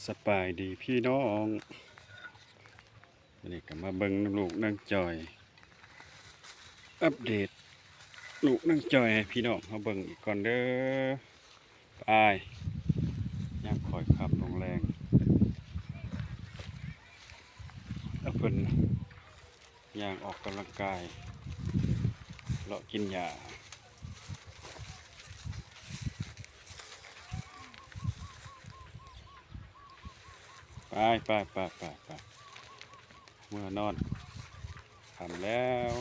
สบายดีพี่น้องวันนี้ก็มาเบิ่งลูกนางจอย อัปเดตลูกนางจอยให้พี่น้องมาเบิ่งอีกก่อนเด้อไปย่างคอยขับลงแรงแล้วเพิ่นย่างออกกำลังกายเลาะกินหญ้าไปเมื่อนอนทำแล้ว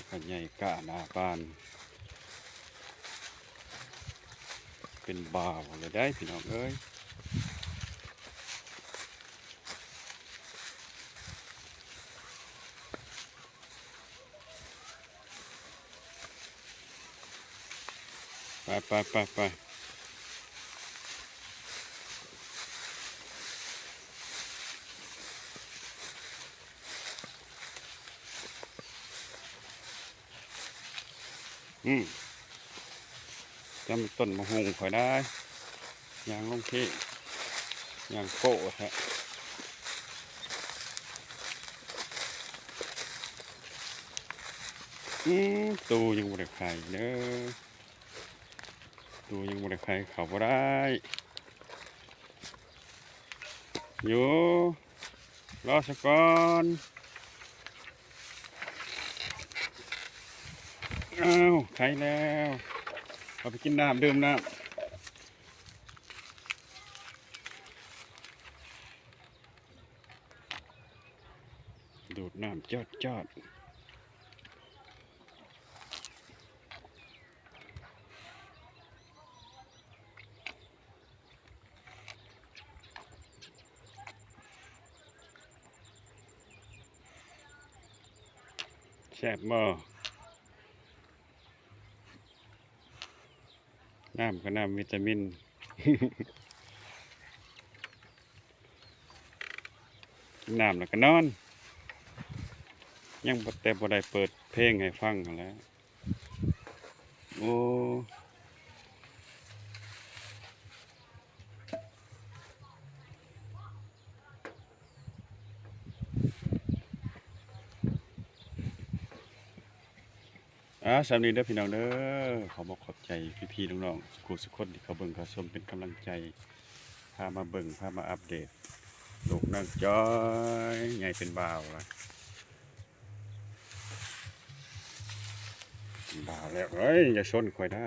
ก็ใหญ่กะหน้าบ้านเป็นบ่าวเลยได้พี่น้องเอ้ยไปจำต้นมะฮุงข่อยได้ยางลงที่ยางโก้แท้ตูยังบ่ได้ไข่เด้อตูยังบ่ได้ไข่เขาบ่ได้อยู่รอสักก่อนอ้าวไข่แล้วเอาไปกินน้ำดื่มน้ำดูดน้ำจอดแซ่บบ่น้ำก็น้ำวิตามิน กินน้ำแล้วก็นอนยังแต่บ่ได้เปิดเพลงให้ฟังนั่นแหล้วโอ้สำนีเด้อพี่น้องเด้อขอบอกขอบใจพี่ๆน้องๆสุขคนที่เขาเบิ่งเขาชมเป็นกำลังใจพามาเบิ่งพามาอัปเดตลูกนางจอยใหญ่เป็นบ่าวละบ่าวแล้วเอ้ยอย่าชนข่อยได้